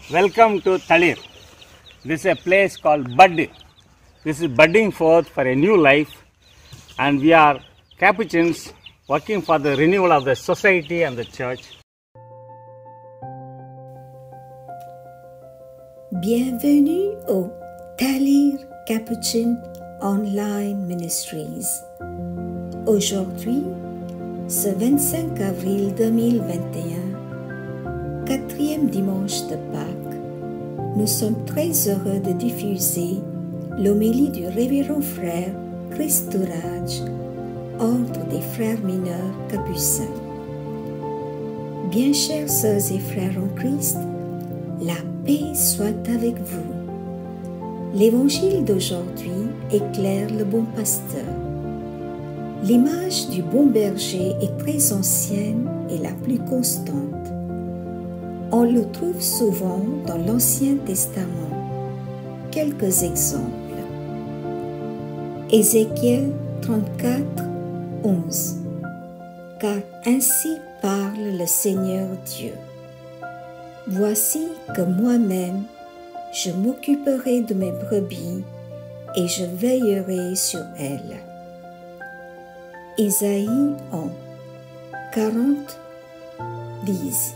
Welcome to Talir. This is a place called Bud. This is budding forth for a new life, and we are Capuchins working for the renewal of the society and the church. Bienvenue au Talir Capuchin Online Ministries. Aujourd'hui, ce 25 avril 2021, quatrième dimanche de Pâques, nous sommes très heureux de diffuser l'homélie du révérend frère Christourage, ordre des frères mineurs capucins. Bien chers sœurs et frères en Christ, la paix soit avec vous. L'évangile d'aujourd'hui éclaire le bon pasteur. L'image du bon berger est très ancienne et la plus constante. On le trouve souvent dans l'Ancien Testament. Quelques exemples. Ézéchiel 34, 11. Car ainsi parle le Seigneur Dieu. Voici que moi-même, je m'occuperai de mes brebis et je veillerai sur elles. Isaïe 1, 40, 10.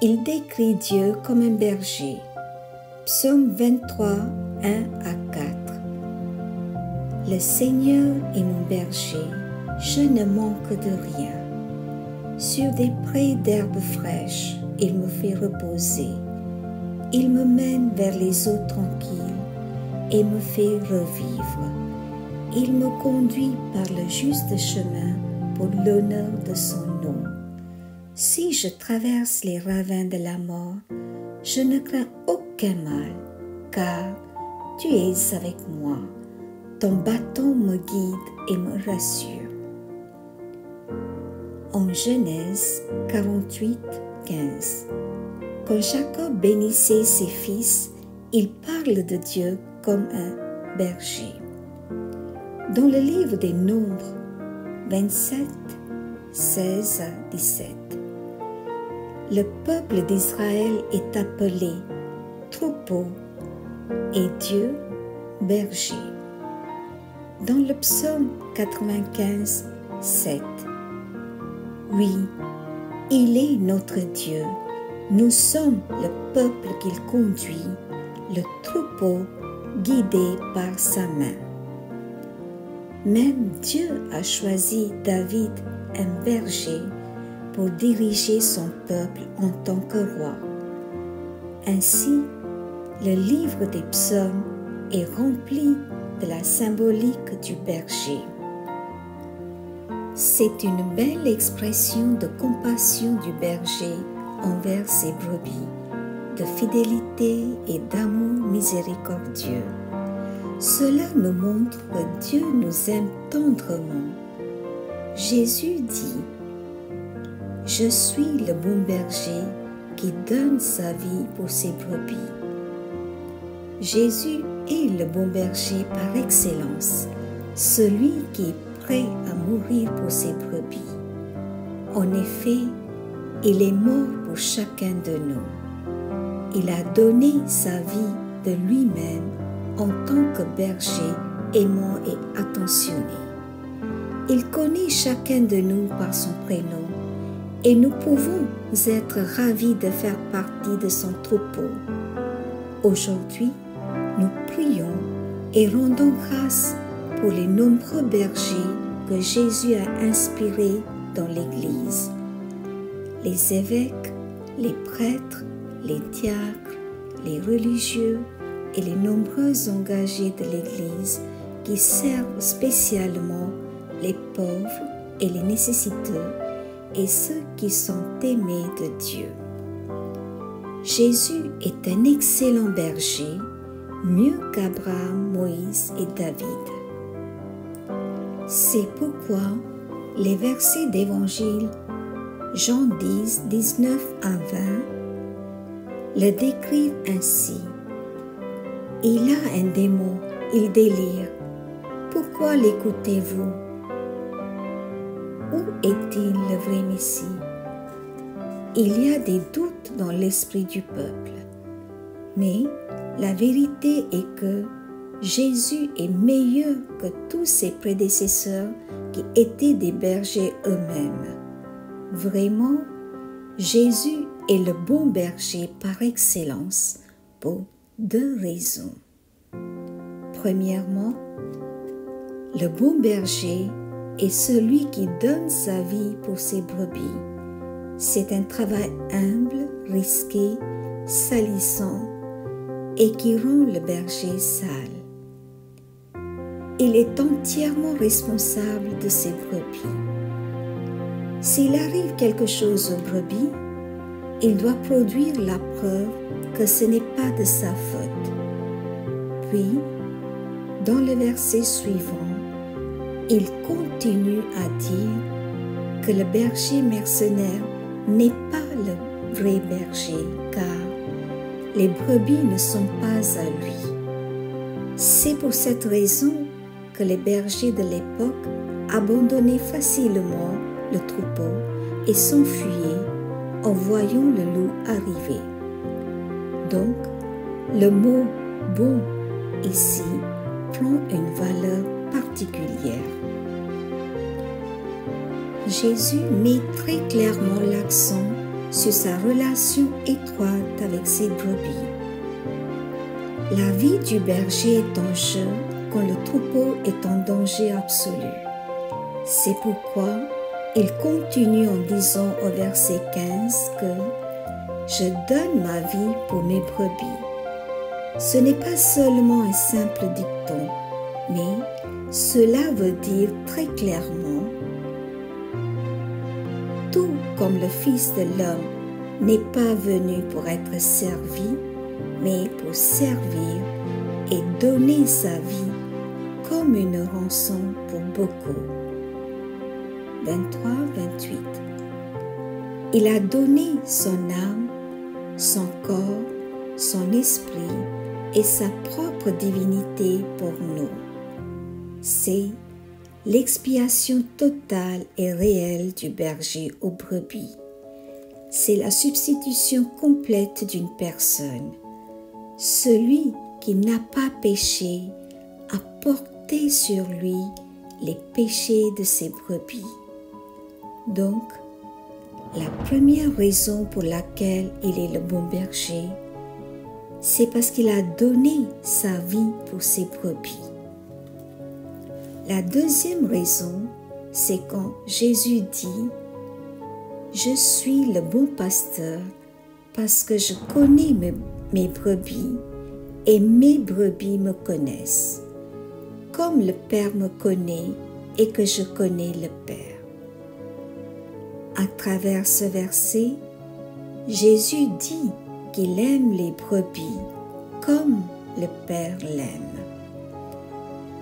Il décrit Dieu comme un berger. Psaume 23, 1 à 4. Le Seigneur est mon berger, je ne manque de rien. Sur des prés d'herbes fraîches, il me fait reposer. Il me mène vers les eaux tranquilles et me fait revivre. Il me conduit par le juste chemin pour l'honneur de son nom. Si je traverse les ravins de la mort, je ne crains aucun mal, car tu es avec moi. Ton bâton me guide et me rassure. En Genèse 48, 15. Quand Jacob bénissait ses fils, il parle de Dieu comme un berger. Dans le livre des Nombres 27, 16 à 17, le peuple d'Israël est appelé troupeau et Dieu berger. Dans le psaume 95, 7, oui, il est notre Dieu, nous sommes le peuple qu'il conduit, le troupeau guidé par sa main. Même Dieu a choisi David, un berger, pour diriger son peuple en tant que roi. Ainsi, le livre des psaumes est rempli de la symbolique du berger. C'est une belle expression de compassion du berger envers ses brebis, de fidélité et d'amour miséricordieux. Cela nous montre que Dieu nous aime tendrement. Jésus dit « Je suis le bon berger qui donne sa vie pour ses brebis ». Jésus est le bon berger par excellence, celui qui est prêt à mourir pour ses brebis. En effet, il est mort pour chacun de nous. Il a donné sa vie de lui-même en tant que berger aimant et attentionné. Il connaît chacun de nous par son prénom et nous pouvons être ravis de faire partie de son troupeau. Aujourd'hui, nous prions et rendons grâce pour les nombreux bergers que Jésus a inspirés dans l'Église. Les évêques, les prêtres, les diacres, les religieux et les nombreux engagés de l'Église qui servent spécialement les pauvres et les nécessiteux et ceux qui sont aimés de Dieu. Jésus est un excellent berger, mieux qu'Abraham, Moïse et David. C'est pourquoi les versets d'Évangile Jean 10, 19 à 20 le décrivent ainsi. Il a un démon, il délire. Pourquoi l'écoutez-vous? Où est-il le vrai Messie? Il y a des doutes dans l'esprit du peuple. Mais la vérité est que Jésus est meilleur que tous ses prédécesseurs qui étaient des bergers eux-mêmes. Vraiment, Jésus est le bon berger par excellence pour deux raisons. Premièrement, le bon berger est celui qui donne sa vie pour ses brebis. C'est un travail humble, risqué, salissant et qui rend le berger sale. Il est entièrement responsable de ses brebis. S'il arrive quelque chose aux brebis, il doit produire la preuve que ce n'est pas de sa faute. Puis, dans le verset suivant, il continue à dire que le berger mercenaire n'est pas le vrai berger, car les brebis ne sont pas à lui. C'est pour cette raison que les bergers de l'époque abandonnaient facilement le troupeau et s'enfuyaient en voyant le loup arriver. Donc, le mot « bon » ici prend une valeur particulière. Jésus met très clairement l'accent sur sa relation étroite avec ses brebis. La vie du berger est en jeu quand le troupeau est en danger absolu. C'est pourquoi il continue en disant au verset 15 que « Je donne ma vie pour mes brebis ». Ce n'est pas seulement un simple dicton, mais cela veut dire très clairement « Tout comme le Fils de l'homme n'est pas venu pour être servi, mais pour servir et donner sa vie comme une rançon pour beaucoup. » 23-28. Il a donné son âme, son corps, son esprit et sa propre divinité pour nous. C'est l'expiation totale et réelle du berger aux brebis. C'est la substitution complète d'une personne. Celui qui n'a pas péché a porté sur lui les péchés de ses brebis. Donc, la première raison pour laquelle il est le bon berger, c'est parce qu'il a donné sa vie pour ses brebis. La deuxième raison, c'est quand Jésus dit « Je suis le bon pasteur parce que je connais mes brebis et mes brebis me connaissent, comme le Père me connaît et que je connais le Père. » À travers ce verset, Jésus dit qu'il aime les brebis comme le Père l'aime.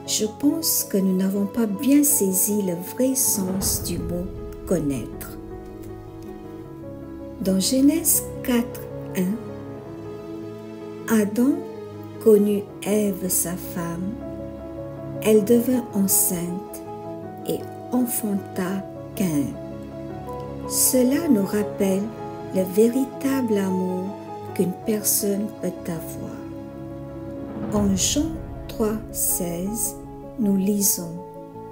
Je pense que nous n'avons pas bien saisi le vrai sens du mot « connaître ». Dans Genèse 4:1, Adam connut Ève sa femme, elle devint enceinte et enfanta Caïn. Cela nous rappelle le véritable amour qu'une personne peut avoir. En Jean 3:16, nous lisons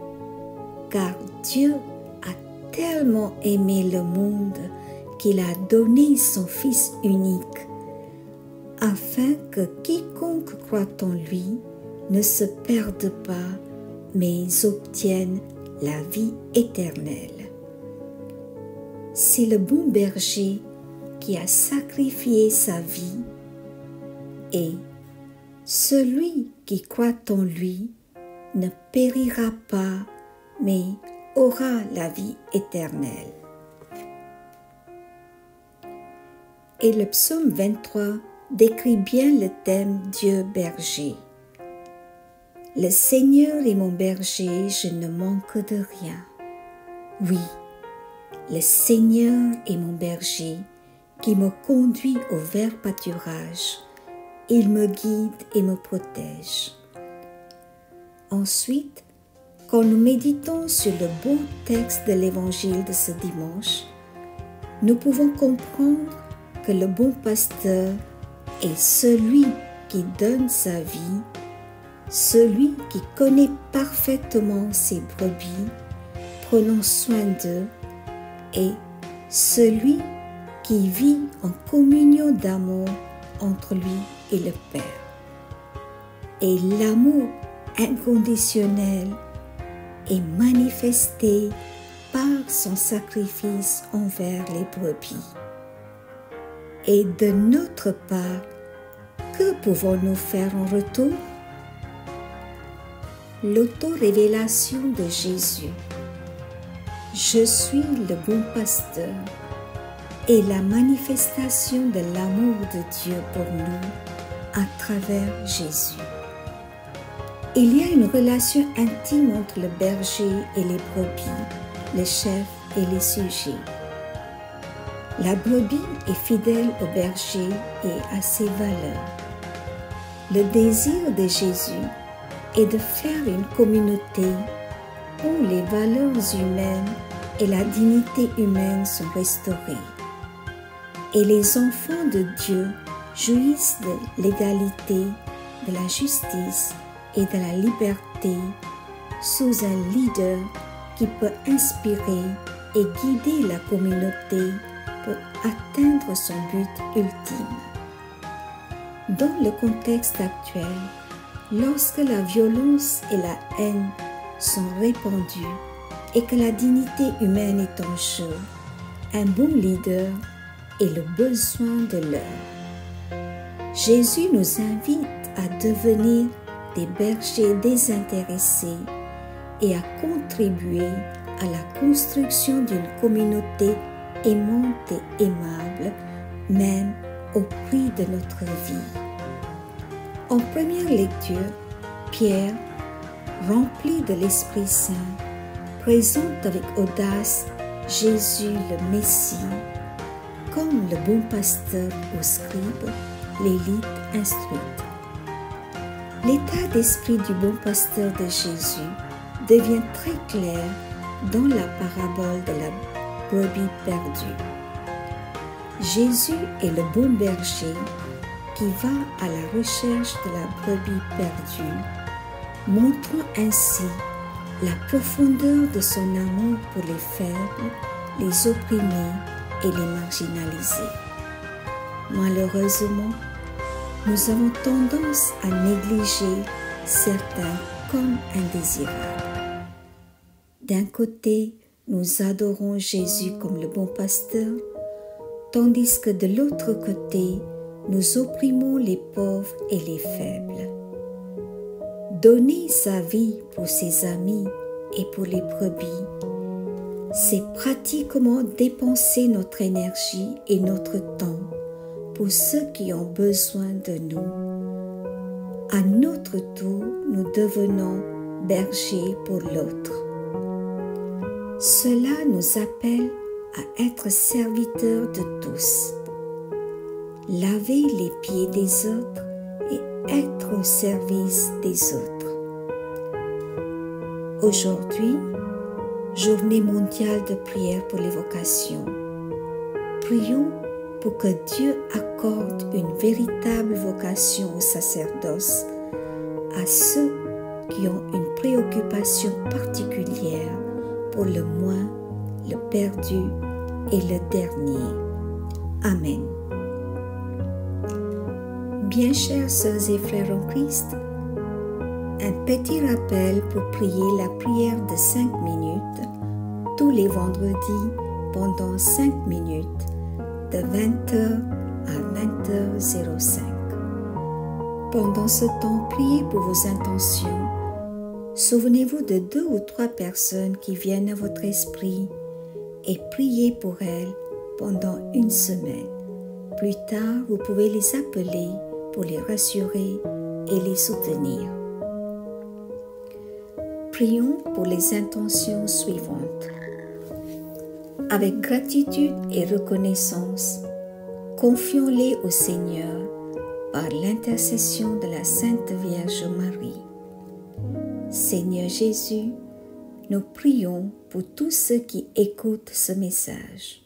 « Car Dieu a tellement aimé le monde qu'il a donné son Fils unique, afin que quiconque croit en lui ne se perde pas, mais obtienne la vie éternelle. » C'est le bon berger qui a sacrifié sa vie et celui qui croit en lui ne périra pas, mais aura la vie éternelle. Et le psaume 23 décrit bien le thème Dieu berger. Le Seigneur est mon berger, je ne manque de rien. Oui, le Seigneur est mon berger qui me conduit au vert pâturage. Il me guide et me protège. Ensuite, quand nous méditons sur le beau texte de l'évangile de ce dimanche, nous pouvons comprendre que le bon pasteur est celui qui donne sa vie, celui qui connaît parfaitement ses brebis, prenant soin d'eux, et celui qui vit en communion d'amour entre lui et le Père. Et l'amour inconditionnel est manifesté par son sacrifice envers les brebis. Et de notre part, que pouvons-nous faire en retour? L'auto-révélation de Jésus. Je suis le bon pasteur et la manifestation de l'amour de Dieu pour nous à travers Jésus. Il y a une relation intime entre le berger et les brebis, le chef et les sujets. La brebis est fidèle au berger et à ses valeurs. Le désir de Jésus est de faire une communauté où les valeurs humaines et la dignité humaine sont restaurées. Et les enfants de Dieu jouissent de l'égalité, de la justice et de la liberté sous un leader qui peut inspirer et guider la communauté pour atteindre son but ultime. Dans le contexte actuel, lorsque la violence et la haine sont répandues et que la dignité humaine est en jeu, un bon leader est le besoin de l'heure. Jésus nous invite à devenir des bergers désintéressés et à contribuer à la construction d'une communauté aimante et aimable, même au prix de notre vie. En première lecture, Pierre, rempli de l'Esprit Saint, présente avec audace Jésus le Messie, comme le bon pasteur au scribe, l'élite instruite. L'état d'esprit du bon pasteur de Jésus devient très clair dans la parabole de la brebis perdue. Jésus est le bon berger qui va à la recherche de la brebis perdue, montrant ainsi la profondeur de son amour pour les faibles, les opprimés et les marginalisés. Malheureusement, nous avons tendance à négliger certains comme indésirables. D'un côté, nous adorons Jésus comme le bon pasteur, tandis que de l'autre côté, nous opprimons les pauvres et les faibles. Donner sa vie pour ses amis et pour les brebis, c'est pratiquement dépenser notre énergie et notre temps pour ceux qui ont besoin de nous. À notre tour, nous devenons bergers pour l'autre. Cela nous appelle à être serviteurs de tous, laver les pieds des autres et être au service des autres. Aujourd'hui, Journée mondiale de prière pour les vocations. Prions pour que Dieu accorde une véritable vocation au sacerdoce à ceux qui ont une préoccupation particulière pour le moins, le perdu et le dernier. Amen. Bien chers sœurs et frères en Christ, un petit rappel pour prier la prière de 5 minutes tous les vendredis pendant 5 minutes de 20h à 20h05. Pendant ce temps, priez pour vos intentions. Souvenez-vous de 2 ou 3 personnes qui viennent à votre esprit et priez pour elles pendant 1 semaine. Plus tard, vous pouvez les appeler pour les rassurer et les soutenir. Prions pour les intentions suivantes. Avec gratitude et reconnaissance, confions-les au Seigneur par l'intercession de la Sainte Vierge Marie. Seigneur Jésus, nous prions pour tous ceux qui écoutent ce message.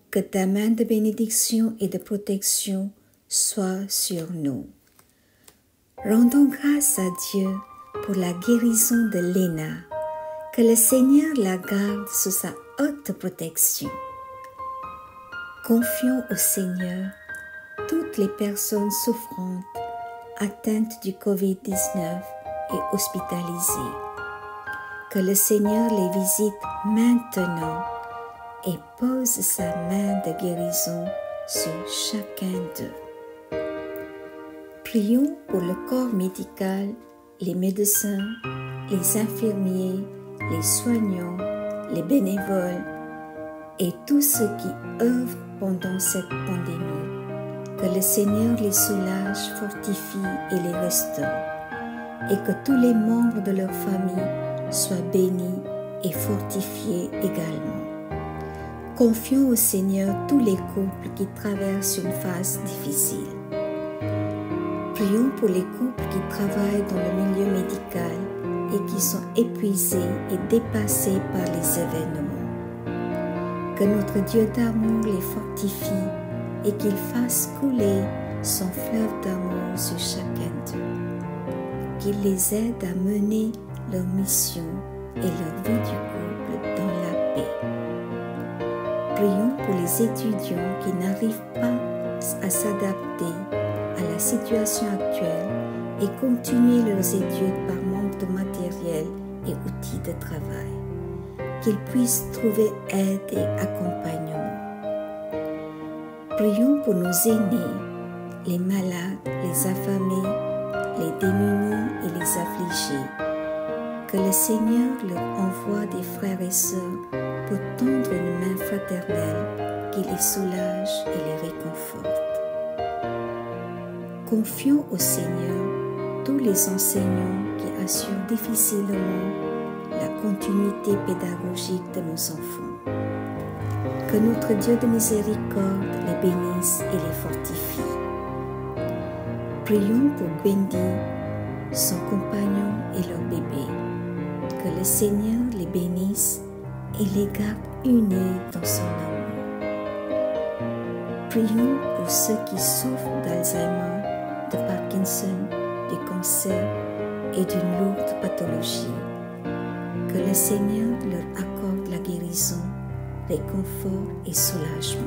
Que ta main de bénédiction et de protection soit sur nous. Rendons grâce à Dieu pour la guérison de Léna, que le Seigneur la garde sous sa haute protection. Confions au Seigneur toutes les personnes souffrantes, atteintes du Covid-19 et hospitalisées. Que le Seigneur les visite maintenant et pose sa main de guérison sur chacun d'eux. Prions pour le corps médical, les médecins, les infirmiers, les soignants, les bénévoles et tous ceux qui œuvrent pendant cette pandémie. Que le Seigneur les soulage, fortifie et les restaure, et que tous les membres de leur famille soient bénis et fortifiés également. Confions au Seigneur tous les couples qui traversent une phase difficile. Prions pour les couples qui travaillent dans le milieu médical et qui sont épuisés et dépassés par les événements. Que notre Dieu d'amour les fortifie et qu'il fasse couler son fleuve d'amour sur chacun d'eux. Qu'il les aide à mener leur mission et leur vie du couple dans la paix. Prions pour les étudiants qui n'arrivent pas à s'adapter à la situation actuelle et continuer leurs études par manque de matériel et outils de travail. Qu'ils puissent trouver aide et accompagnement. Prions pour nos aînés, les malades, les affamés, les démunis et les affligés. Que le Seigneur leur envoie des frères et sœurs pour tendre une main fraternelle qui les soulage et les réconforte. Confions au Seigneur tous les enseignants qui assurent difficilement la continuité pédagogique de nos enfants. Que notre Dieu de miséricorde les bénisse et les fortifie. Prions pour Gwendy, son compagnon et leur bébé. Que le Seigneur les bénisse et les garde unis dans son amour. Prions pour ceux qui souffrent d'Alzheimer, de Parkinson, du cancer et d'une lourde pathologie. Que le Seigneur leur accorde la guérison, réconfort et soulagement.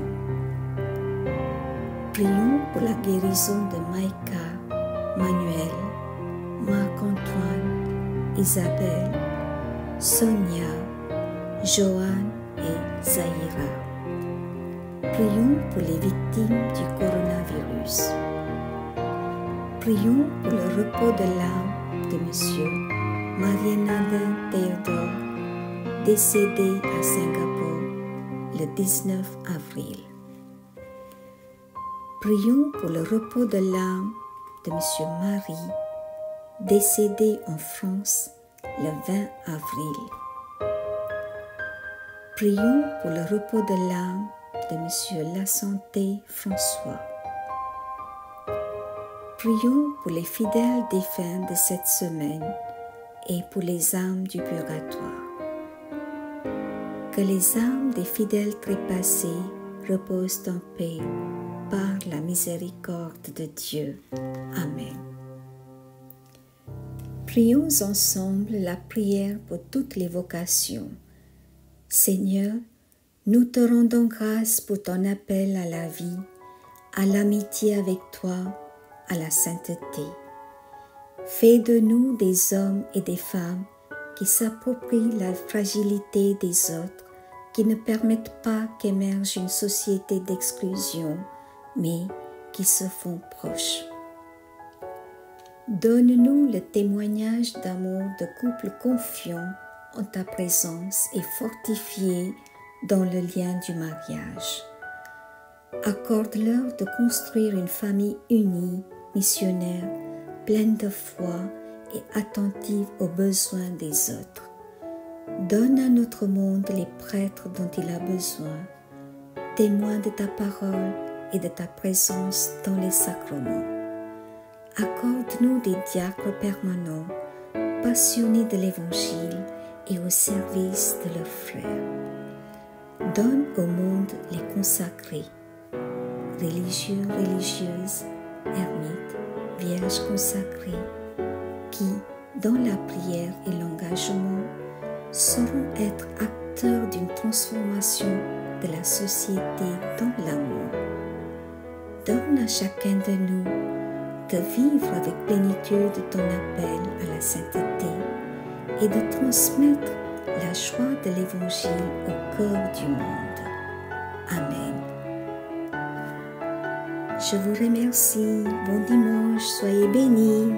Prions pour la guérison de Maïka, Manuel, Marc-Antoine, Isabelle, Sonia, Joanne et Zahira. Prions pour les victimes du coronavirus. Prions pour le repos de l'âme de Monsieur Marianne Théodore, décédé à Singapour le 19 avril. Prions pour le repos de l'âme de Monsieur Marie, décédé en France le 20 avril. Prions pour le repos de l'âme de Monsieur Lasanté François. Prions pour les fidèles défunts de cette semaine et pour les âmes du purgatoire. Que les âmes des fidèles trépassés reposent en paix par la miséricorde de Dieu. Amen. Prions ensemble la prière pour toutes les vocations. Seigneur, nous te rendons grâce pour ton appel à la vie, à l'amitié avec toi, à la sainteté. Fais de nous des hommes et des femmes qui s'approprient la fragilité des autres, qui ne permettent pas qu'émerge une société d'exclusion, mais qui se font proches. Donne-nous le témoignage d'amour de couples confiants en ta présence et fortifiés dans le lien du mariage. Accorde-leur de construire une famille unie, missionnaire, pleine de foi et attentive aux besoins des autres. Donne à notre monde les prêtres dont il a besoin, témoins de ta parole et de ta présence dans les sacrements. Accorde-nous des diacres permanents, passionnés de l'Évangile et au service de leurs frères. Donne au monde les consacrés. religieux, religieuses, ermites, vierges consacrées, qui, dans la prière et l'engagement, sauront être acteurs d'une transformation de la société dans l'amour. Donne à chacun de nous de vivre avec plénitude ton appel à la sainteté et de transmettre la joie de l'Évangile au cœur du monde. Amen. Je vous remercie. Bon dimanche, soyez bénis.